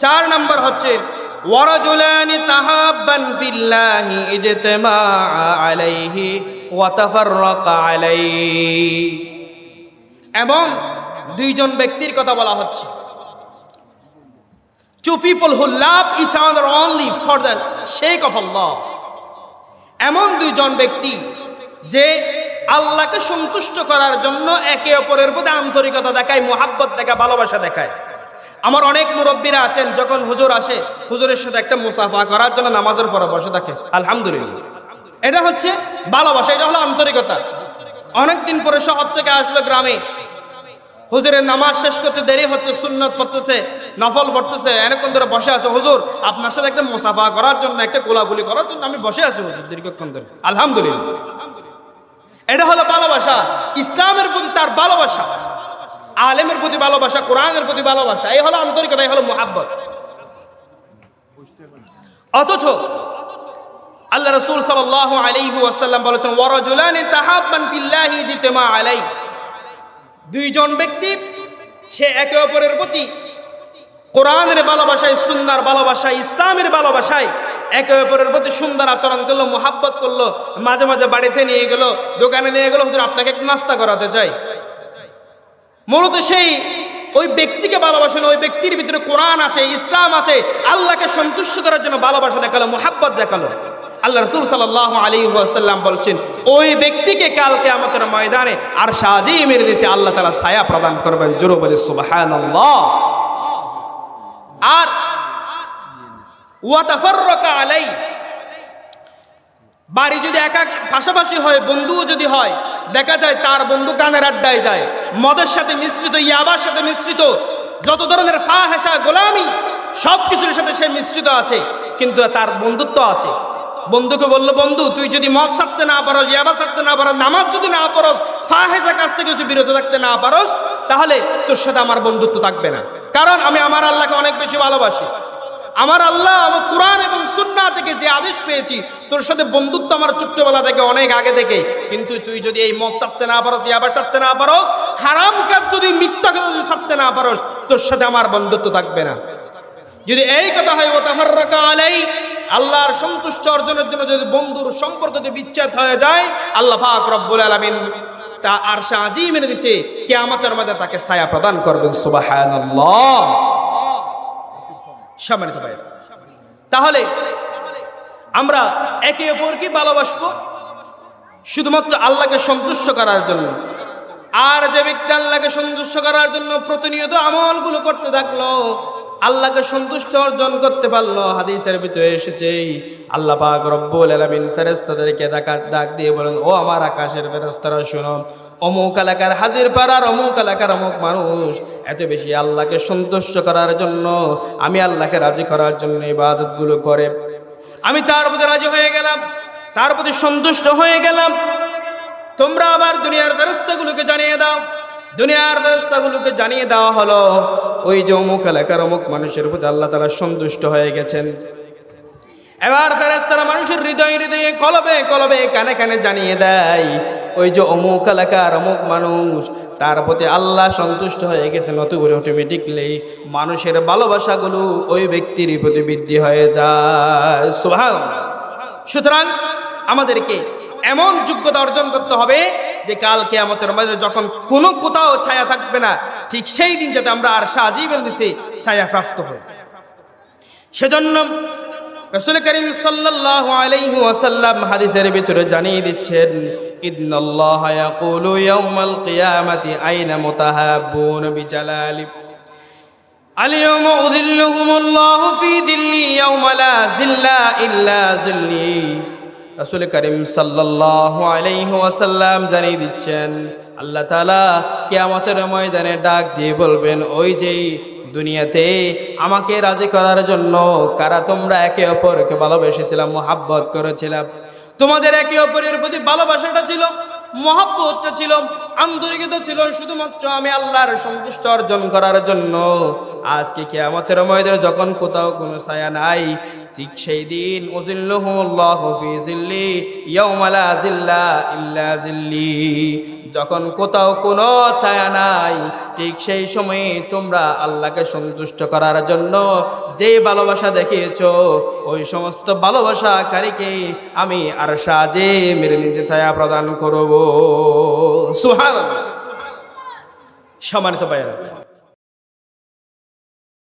4 নম্বর হচ্ছে ওয়ারাজুলানি তাহাব্বান ফিল্লাহি ইজতামা আলাইহি ওয়া তাফাররাকা আলাইহি। এবং 2 জন ব্যক্তির কথা বলা হচ্ছে। 2 people who love each other only for the sake of Allah. এমন 2 জন ব্যক্তি যে আল্লাহকে সন্তুষ্ট করার জন্য একে অপরের প্রতি আন্তরিকতা দেখায়, মোহাব্বত দেখায়, ভালোবাসা দেখায়। আমার অনেক মুরব্বীরা আছেন, যখন হুজুর আসে হুজুরের সাথে একটা মুসাফা করার জন্য নামাজের পরে বসে থাকে। আলহামদুলিল্লাহ, এটা হচ্ছে ভালোবাসা, এটা হলো আন্তরিকতা। অনেকদিন পরে শহর থেকে আসলো গ্রামে, হুজুরের নামাজ শেষ করতে দেরি হচ্ছে, সুন্নত পড়তেছে, নফল পড়তেছে, অনেকক্ষণ ধরে বসে আছে। হুজুর আপনার সাথে একটা মুসাফা করার জন্য, একটা গোলাগুলি করার জন্য আমি বসে আছি হুজুর দীর্ঘক্ষণ ধরে। আলহামদুলিল্লাহ, এটা হলো ভালোবাসা, ইসলামের প্রতি তার ভালোবাসা, আলেমের প্রতি ভালোবাসা, কোরআনের প্রতি ভালোবাসা। এই হলো আন্তরিকতা, এই হলো মুহাব্বত। অথচ আল্লাহ রাসূল সাল্লাল্লাহু আলাইহি ওয়াসাল্লাম বলেছেন ওয়ারাজুলানি তাহাব্বান ফিল্লাহি ইজতামা আলাইহি। 2 জন ব্যক্তি সে একে অপরের প্রতি কোরআনের ভালোবাসায়, সুন্নাহর ভালোবাসায়, ইসলামের ভালোবাসায় একে অপরের প্রতি সুন্দর আচরণ করলো, মুহাব্বত করলো, মাঝে মাঝে বাড়িতে নিয়ে গেল, দোকানে নিয়ে গেল, হুজুর আপনাকে একটু নাস্তা করাতে চাই। মূলত সেই ওই ব্যক্তিকে ভালোবাসেন, ওই ব্যক্তির ভিতরে কোরআন আছে, ইসলাম আছে, আল্লাহকে সন্তুষ্ট করার জন্য ভালোবাসা দেখালো, মুহাব্বত দেখালো। আল্লাহ রাসূল সাল্লাল্লাহু আলাইহি ওয়াসাল্লাম বলছেন ওই ব্যক্তিকে কাল কিয়ামতের ময়দানে আরশ আজিমের নিচে আল্লাহ তাআলা ছায়া প্রদান করবেন। জোরে বলে সুবহানাল্লাহ। আর ওয়া তাফাররাকা আলাই, বাড়ি যদি একা পাশাপাশি হয়, বন্ধুও যদি হয়, দেখা যায় তার বন্ধু গানের আড্ডায় যায়, মদের সাথে মিশ্রিত, ইয়াবার সাথে মিশ্রিত, যত ধরনের ফাহেশা, গোলামি সব কিছুর সাথে সে মিশ্রিত আছে, কিন্তু তার বন্ধুত্ব আছে। বন্ধুকে বললো, বন্ধু তুই যদি মদ ছাড়তে না পারস, ইয়াবা ছাড়তে না পারস, নামাজ যদি না পারস, ফাহেশা কাজ থেকে যদি বিরত থাকতে না পারস, তাহলে তোর সাথে আমার বন্ধুত্ব থাকবে না। কারণ আমি আমার আল্লাহকে অনেক বেশি ভালোবাসি। আমার আল্লাহ আমার কোরআন এবং সুন্নাহ থেকে যে আদেশ পেয়েছি, তোর সাথে বন্ধুত্ব আমার ছোট্টবেলা থেকে, অনেক আগে থেকে। কিন্তু তুই যদি এই মদ ছাড়তে না পারস, ইয়াবা ছাড়তে না পারস, হারাম কাজ যদি, মিথ্যা কাজ যদি ছাড়তে না পারস, তোর সাথে আমার বন্ধুত্ব থাকবে না। যদি এই কথা হয় ওয়া তাফাররাকা আলাই, আল্লাহর সন্তুষ্টি অর্জনের জন্য যদি বন্ধুর সম্পর্ক যদি বিচ্ছেদ হয়ে যায়, আল্লাহ পাক রব্বুল আলামিন তা আরশ আজিমের নিচে কিয়ামতের মধ্যে তাকে ছায়া প্রদান করবেন। সুবহানাল্লাহ। সম্মানিত ভাই, তাহলে আমরা একে অপরকে ভালোবাসবো শুধুমাত্র আল্লাহকে সন্তুষ্ট করার জন্য। আর যে ব্যক্তি আল্লাহকে সন্তুষ্ট করার জন্য প্রতিনিয়ত আমলগুলো করতে থাকলো, আল্লাহকে সন্তুষ্ট অর্জন করতে পারলো, হাদিসের ভিতরে এসেছে আল্লাহ পাক রব্বুল আলামিন ফেরেশতাদেরকে ডাক দিয়ে বলেন, ও আমার আকাশের ফেরেশতারা শোনো, অমুক এলাকার হাজির পাড়ার অমুক এলাকার অমুক মানুষ এত বেশি আল্লাহকে সন্তুষ্ট করার জন্য, আমি আল্লাহকে রাজি করার জন্য ইবাদতগুলো করে, আমি তার প্রতি রাজি হয়ে গেলাম, তার প্রতি সন্তুষ্ট হয়ে গেলাম। তোমরা আমার দুনিয়ার ফেরেশতাগুলোকে জানিয়ে দাও। দুনিয়ার ফেরেশতাগুলোকে জানিয়ে দেওয়া হলো ওই যে অমুক এলাকার অমুক মানুষের প্রতি আল্লাহ তাআলা সন্তুষ্ট হয়ে গেছেন। এবার ফেরেশতারা মানুষের হৃদয়ে হৃদয়ে, কলবে কলবে, কানে কানে জানিয়ে দেয় ওই যে অমুক এলাকার অমুক মানুষ, তার প্রতি আল্লাহ সন্তুষ্ট হয়ে গেছেন। অটোমেটিকলি মানুষের ভালোবাসাগুলো ওই ব্যক্তির প্রতি বৃদ্ধি হয়ে যায়। সুবহানাল্লাহ। সুতরাং আমাদেরকে এমন যোগ্যতা অর্জন করতে হবে যে কাল কিয়ামতের মাঝে যখন কোনো কোথাও ছায়া থাকবে না, ঠিক সেই দিন যাতে আমরা আরশ আজিমের নিচে ছায়া প্রাপ্ত হই। সেজন্য রাসূল করিম সাল্লাল্লাহু আলাইহি ওয়াসাল্লাম হাদিসের ভিতরে জানিয়ে দিচ্ছেন, ইন্নাল্লাহা ইয়াকুলু ইয়াউমাল কিয়ামাতি আইনা মুতাহাব্বুন বিজালালি আল-ইয়াওমা উযিল্লুহুমুল্লাহু ফি যিল্লি ইয়াওমা লা যিল্লা ইল্লা যিল্লি। রাসূল করিম সাল্লাল্লাহু আলাইহি ওয়াসাল্লাম জানিয়ে দিচ্ছেন, আল্লাহ তাআলা কিয়ামতের ময়দানে ডাক দিয়ে বলবেন, ওই যে দুনিয়াতে আমাকে রাজি করার জন্য কারা তোমরা একে অপরকে ভালোবেসেছিলাম, মুহাব্বত করেছিলাম, তোমাদের একে অপরের প্রতি ভালোবাসাটা ছিল, মহব্বতটা ছিল, আন্তরিকতা ছিল শুধুমাত্র আমি আল্লাহর সন্তুষ্টি অর্জন করার জন্য। আজকে কিয়ামতের ময়দানে যখন কোথাও কোনো ছায়া নাই, ঠিক সেই দিন উযিল্লুহুমুল্লাহু ফি যিল্লি ইয়াওমা লা যিল্লা ইল্লা যিল্লি, যখন কোথাও কোনো ছায়া নাই, ঠিক সেই সময়ে তোমরা আল্লাহকে সন্তুষ্ট করার জন্য যে ভালোবাসা দেখিয়েছো ওই সমস্ত ভালোবাসাকারীকে আমি আরশে আজিমের নিচে ছায়া প্রদান করব। সুবহানাল্লাহ। সম্মানিত ভাইরা,